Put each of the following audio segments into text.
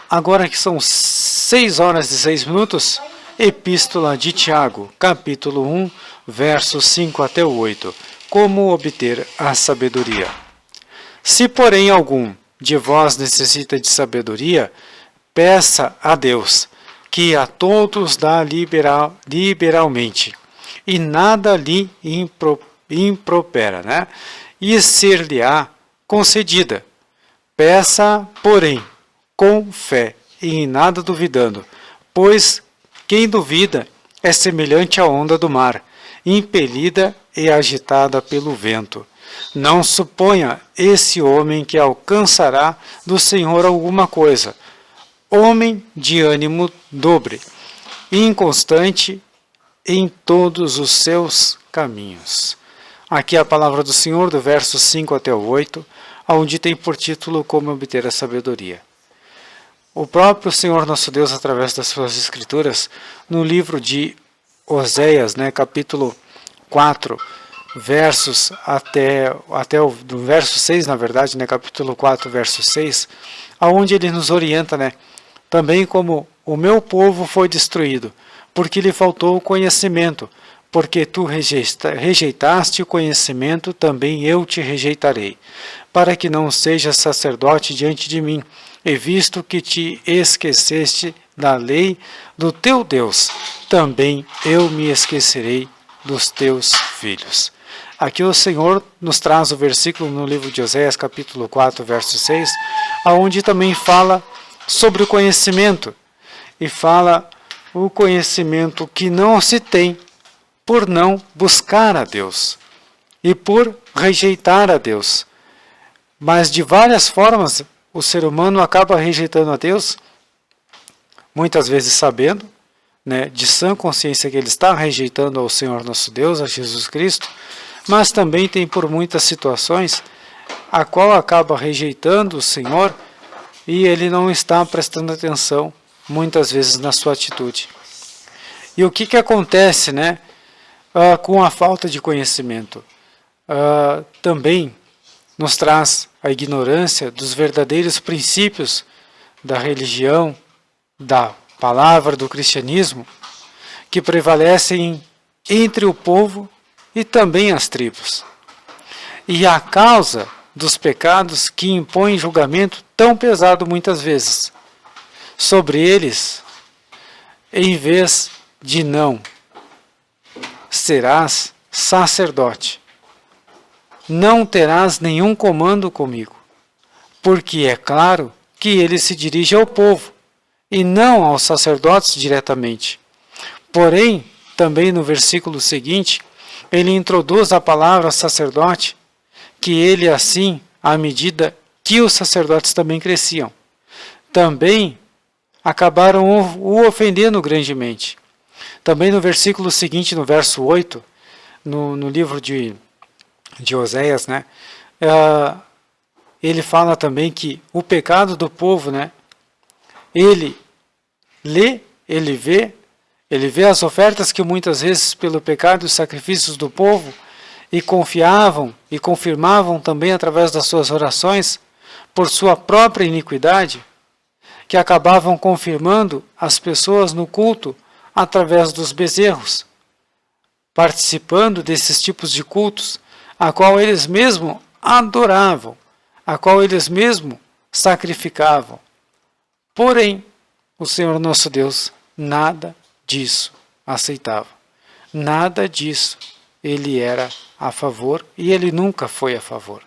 Agora que são 6 horas e 6 minutos, Epístola de Tiago, capítulo 1, versos 5 até o 8. Como obter a sabedoria? Se, porém, algum de vós necessita de sabedoria, peça a Deus, que a todos dá liberalmente, e nada lhe impropera, né? E ser-lhe-á concedida. Peça, porém, com fé e em nada duvidando, pois quem duvida é semelhante à onda do mar, impelida e agitada pelo vento. Não suponha esse homem que alcançará do Senhor alguma coisa. Homem de ânimo dobre, inconstante em todos os seus caminhos. Aqui a palavra do Senhor, do verso 5 até o 8, onde tem por título Como obter a sabedoria. O próprio Senhor nosso Deus, através das suas escrituras, no livro de Oséias, capítulo 4, versos até do verso 6, na verdade, capítulo 4, verso 6, aonde ele nos orienta, também como o meu povo foi destruído, porque lhe faltou o conhecimento, porque tu rejeitaste o conhecimento, também eu te rejeitarei, para que não sejas sacerdote diante de mim, e visto que te esqueceste da lei do teu Deus, também eu me esquecerei dos teus filhos. Aqui o Senhor nos traz o versículo no livro de Oséias, capítulo 4, verso 6, onde também fala sobre o conhecimento, e fala o conhecimento que não se tem por não buscar a Deus e por rejeitar a Deus. Mas de várias formas o ser humano acaba rejeitando a Deus, muitas vezes sabendo, de sã consciência que ele está rejeitando ao Senhor nosso Deus, a Jesus Cristo, mas também tem por muitas situações a qual acaba rejeitando o Senhor e ele não está prestando atenção muitas vezes na sua atitude. E o que acontece, com a falta de conhecimento? Também nos traz a ignorância dos verdadeiros princípios da religião, da palavra do cristianismo, que prevalecem entre o povo e também as tribos. E a causa dos pecados que impõem julgamento tão pesado muitas vezes sobre eles, em vez de não serás sacerdote, não terás nenhum comando comigo, porque é claro que ele se dirige ao povo e não aos sacerdotes diretamente. Porém, também no versículo seguinte, ele introduz a palavra sacerdote, que ele assim, à medida que os sacerdotes também cresciam, também acabaram o ofendendo grandemente. Também no versículo seguinte, no verso 8, no livro de Oséias, ele fala também que o pecado do povo, ele lê, ele vê as ofertas que muitas vezes pelo pecado e os sacrifícios do povo e confiavam e confirmavam também através das suas orações por sua própria iniquidade, que acabavam confirmando as pessoas no culto através dos bezerros, participando desses tipos de cultos, a qual eles mesmos adoravam, a qual eles mesmos sacrificavam. Porém, o Senhor nosso Deus nada disso aceitava. Nada disso ele era a favor e ele nunca foi a favor.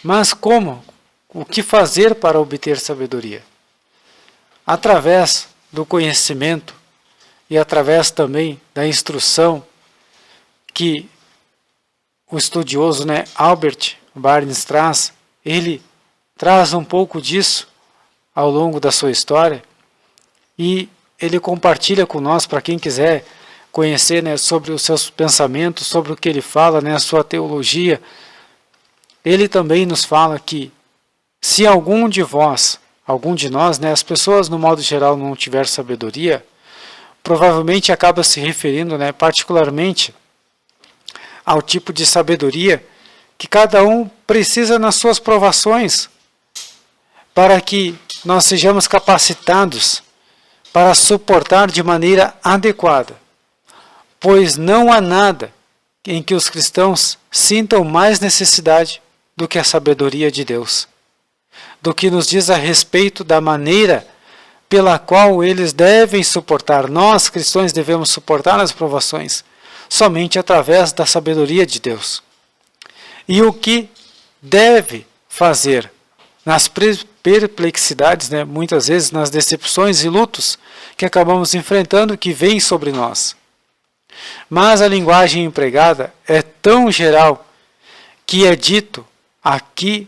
Mas como? O que fazer para obter sabedoria? Através do conhecimento e através também da instrução que o estudioso Albert Barnes traz, ele traz um pouco disso ao longo da sua história e ele compartilha com nós, para quem quiser conhecer sobre os seus pensamentos, sobre o que ele fala, a sua teologia. Ele também nos fala que se algum de nós, as pessoas no modo geral não tiver sabedoria, provavelmente acaba se referindo particularmente ao tipo de sabedoria que cada um precisa nas suas provações, para que nós sejamos capacitados para suportar de maneira adequada, pois não há nada em que os cristãos sintam mais necessidade do que a sabedoria de Deus, do que nos diz a respeito da maneira pela qual eles devem suportar. Nós, cristãos, devemos suportar as provações somente através da sabedoria de Deus. E o que deve fazer nas perplexidades, muitas vezes nas decepções e lutos que acabamos enfrentando, que vêm sobre nós. Mas a linguagem empregada é tão geral que é dito aqui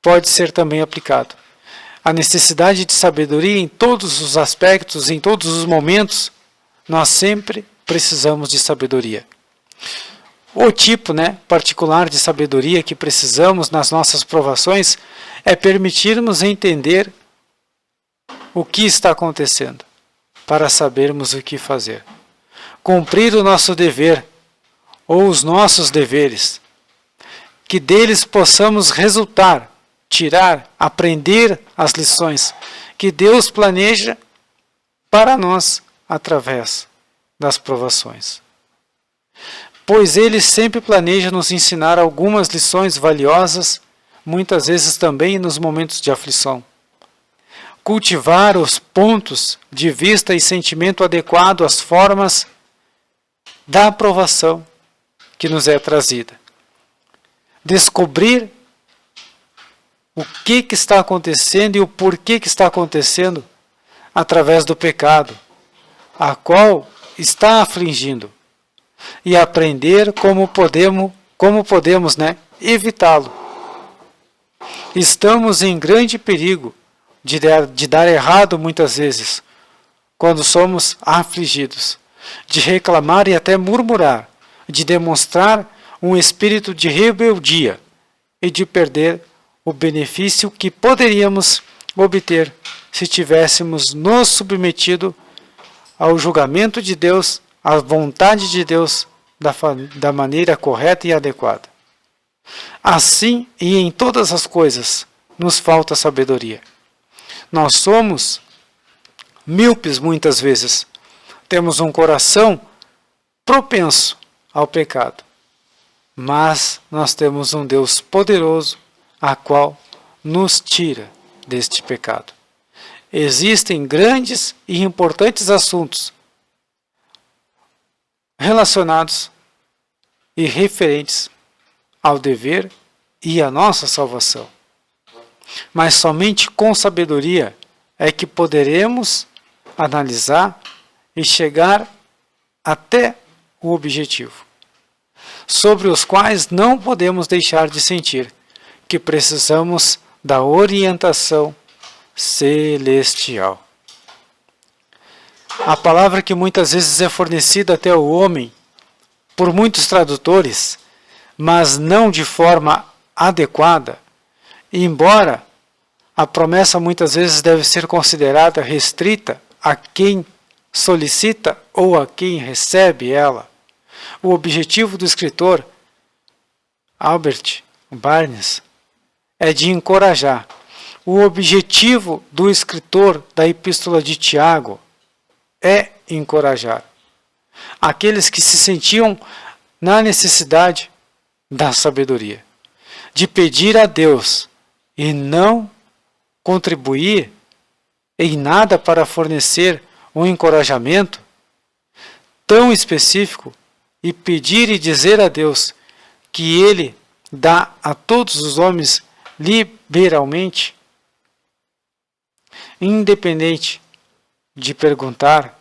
pode ser também aplicado. A necessidade de sabedoria em todos os aspectos, em todos os momentos, nós sempre precisamos de sabedoria. O tipo particular de sabedoria que precisamos nas nossas provações é permitirmos entender o que está acontecendo, para sabermos o que fazer. Cumprir o nosso dever, ou os nossos deveres, que deles possamos resultar, tirar, aprender as lições que Deus planeja para nós através das provações. Pois Ele sempre planeja nos ensinar algumas lições valiosas, muitas vezes também nos momentos de aflição. Cultivar os pontos de vista e sentimento adequado às formas da aprovação que nos é trazida. Descobrir o que está acontecendo e o porquê que está acontecendo através do pecado, a qual está afligindo, e aprender como podemos evitá-lo. Estamos em grande perigo de dar errado muitas vezes, quando somos afligidos, de reclamar e até murmurar, de demonstrar um espírito de rebeldia e de perder o benefício que poderíamos obter se tivéssemos nos submetido ao julgamento de Deus, à vontade de Deus, da maneira correta e adequada. Assim e em todas as coisas nos falta sabedoria. Nós somos míopes muitas vezes. Temos um coração propenso ao pecado. Mas nós temos um Deus poderoso, a qual nos tira deste pecado. Existem grandes e importantes assuntos relacionados e referentes ao dever e à nossa salvação. Mas somente com sabedoria é que poderemos analisar e chegar até o objetivo, sobre os quais não podemos deixar de sentir que precisamos da orientação celestial. A palavra que muitas vezes é fornecida até o homem por muitos tradutores, mas não de forma adequada, embora a promessa muitas vezes deve ser considerada restrita a quem solicita ou a quem recebe ela. O objetivo do escritor Albert Barnes é de encorajar. O objetivo do escritor da Epístola de Tiago é encorajar aqueles que se sentiam na necessidade da sabedoria, de pedir a Deus e não contribuir em nada para fornecer um encorajamento tão específico e pedir e dizer a Deus que Ele dá a todos os homens liberalmente, independente de perguntar,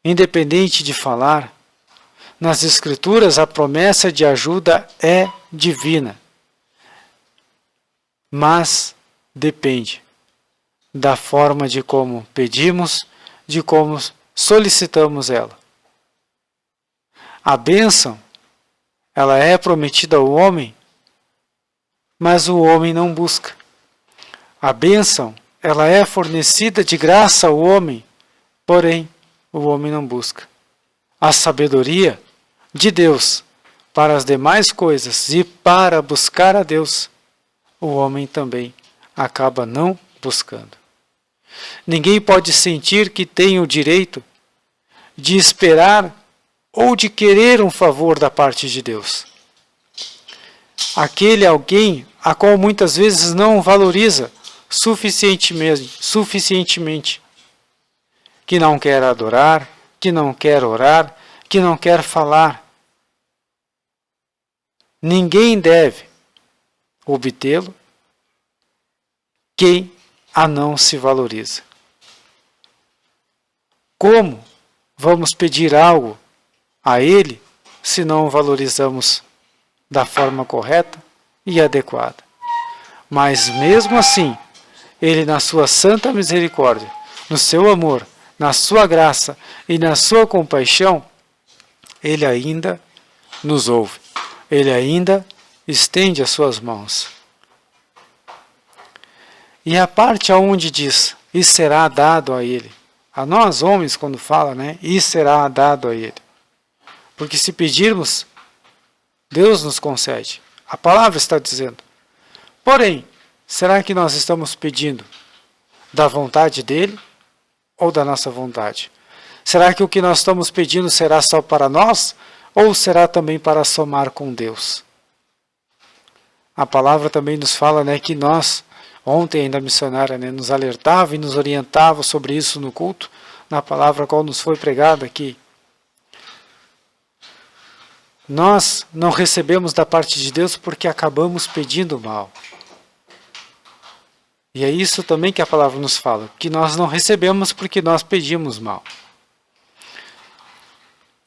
independente de falar. Nas Escrituras a promessa de ajuda é divina, mas depende da forma de como pedimos, de como solicitamos ela. A bênção, ela é prometida ao homem, mas o homem não busca. A bênção, ela é fornecida de graça ao homem, porém o homem não busca. A sabedoria de Deus para as demais coisas e para buscar a Deus, o homem também acaba não buscando. Ninguém pode sentir que tem o direito de esperar ou de querer um favor da parte de Deus. Aquele alguém a qual muitas vezes não valoriza suficientemente, que não quer adorar, que não quer orar, que não quer falar. Ninguém deve obtê-lo quem a não se valoriza. Como vamos pedir algo a Ele se não o valorizamos da forma correta e adequada? Mas mesmo assim, Ele, na sua santa misericórdia, no seu amor, na sua graça e na sua compaixão, Ele ainda nos ouve. Ele ainda estende as suas mãos. E a parte aonde diz, e será dado a Ele. A nós homens, quando fala, e será dado a Ele. Porque se pedirmos, Deus nos concede. A palavra está dizendo. Porém, será que nós estamos pedindo da vontade dEle ou da nossa vontade? Será que o que nós estamos pedindo será só para nós ou será também para somar com Deus? A palavra também nos fala que nós, ontem ainda a missionária nos alertava e nos orientava sobre isso no culto, na palavra qual nos foi pregada aqui. Nós não recebemos da parte de Deus porque acabamos pedindo mal. E é isso também que a palavra nos fala, que nós não recebemos porque nós pedimos mal.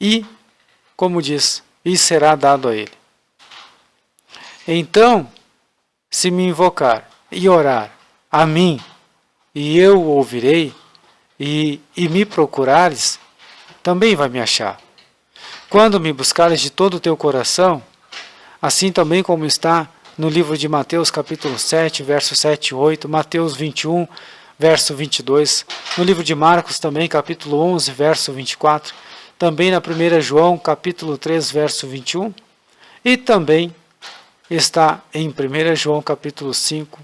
E, como diz, e será dado a Ele. Então, se me invocar e orar a mim, e eu o ouvirei, e me procurares, também vai me achar. Quando me buscares de todo o teu coração, assim também como está no livro de Mateus, capítulo 7, verso 7 e 8, Mateus 21, verso 22, no livro de Marcos também, capítulo 11, verso 24, também na 1 João, capítulo 3, verso 21, e também está em 1 João, capítulo 5,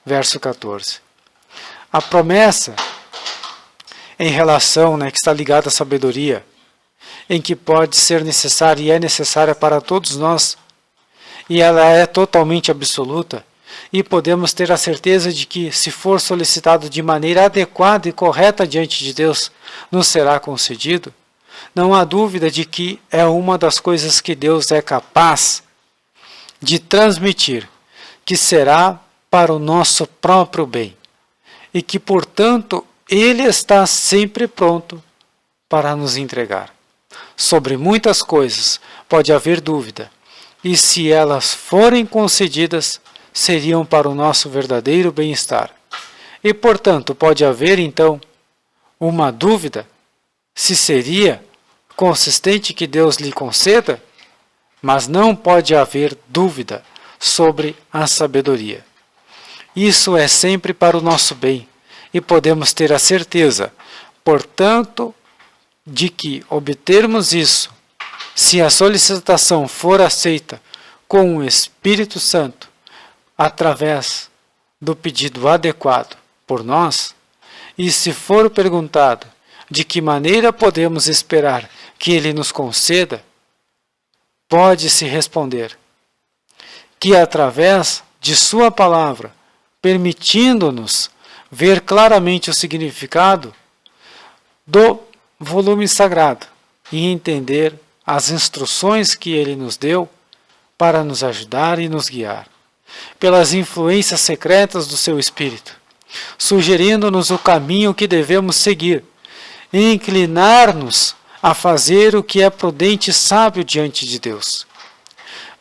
verso 14. A promessa em relação, que está ligada à sabedoria, em que pode ser necessária e é necessária para todos nós, e ela é totalmente absoluta, e podemos ter a certeza de que, se for solicitado de maneira adequada e correta diante de Deus, nos será concedido. Não há dúvida de que é uma das coisas que Deus é capaz de transmitir, que será para o nosso próprio bem, e que, portanto, Ele está sempre pronto para nos entregar. Sobre muitas coisas pode haver dúvida, e se elas forem concedidas, seriam para o nosso verdadeiro bem-estar. E, portanto, pode haver, então, uma dúvida se seria consistente que Deus lhe conceda, mas não pode haver dúvida sobre a sabedoria. Isso é sempre para o nosso bem, e podemos ter a certeza, portanto, de que obtermos isso, se a solicitação for aceita com o Espírito Santo, através do pedido adequado por nós, e se for perguntado de que maneira podemos esperar que Ele nos conceda, pode-se responder que através de Sua palavra, permitindo-nos ver claramente o significado do volume sagrado e entender as instruções que Ele nos deu para nos ajudar e nos guiar, pelas influências secretas do Seu Espírito, sugerindo-nos o caminho que devemos seguir e inclinar-nos a fazer o que é prudente e sábio diante de Deus,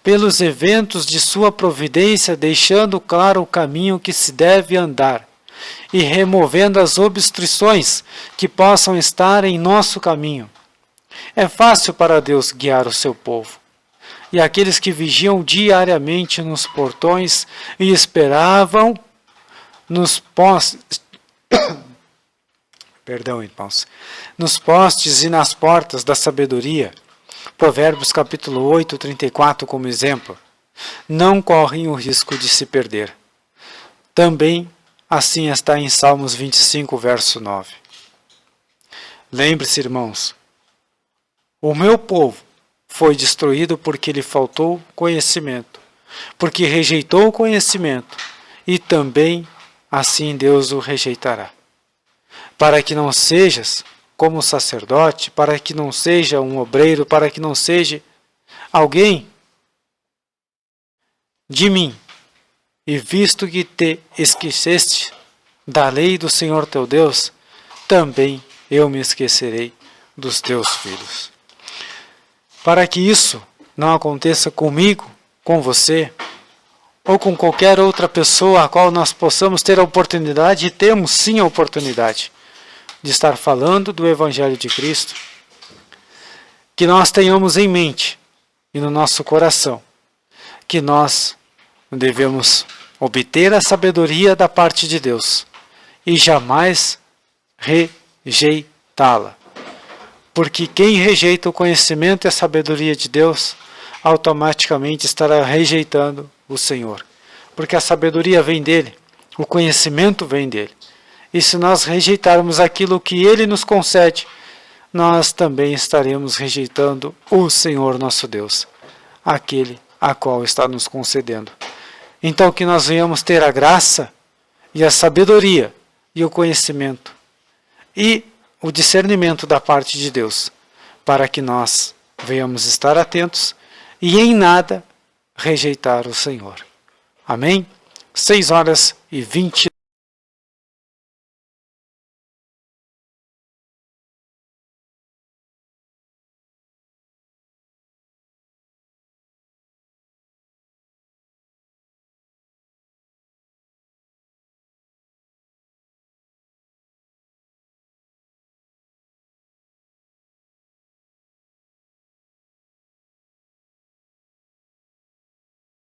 pelos eventos de Sua providência, deixando claro o caminho que se deve andar e removendo as obstruções que possam estar em nosso caminho. É fácil para Deus guiar o seu povo, e aqueles que vigiam diariamente nos portões e esperavam nos postes, nos postes e nas portas da sabedoria, Provérbios capítulo 8, 34 como exemplo, não correm o risco de se perder. Também Assim está em Salmos 25, verso 9. Lembre-se, irmãos, o meu povo foi destruído porque lhe faltou conhecimento, porque rejeitou o conhecimento, e também assim Deus o rejeitará. Para que não sejas como sacerdote, para que não seja um obreiro, para que não seja alguém de mim, e visto que te esqueceste da lei do Senhor teu Deus, também eu me esquecerei dos teus filhos. Para que isso não aconteça comigo, com você, ou com qualquer outra pessoa a qual nós possamos ter a oportunidade, e temos sim a oportunidade, de estar falando do Evangelho de Cristo, que nós tenhamos em mente e no nosso coração que nós devemos obter a sabedoria da parte de Deus e jamais rejeitá-la. Porque quem rejeita o conhecimento e a sabedoria de Deus, automaticamente estará rejeitando o Senhor. Porque a sabedoria vem dele, o conhecimento vem dele. E se nós rejeitarmos aquilo que ele nos concede, nós também estaremos rejeitando o Senhor nosso Deus, aquele a qual está nos concedendo. Então que nós venhamos ter a graça e a sabedoria e o conhecimento e o discernimento da parte de Deus, para que nós venhamos estar atentos e em nada rejeitar o Senhor. Amém? 6 horas e 20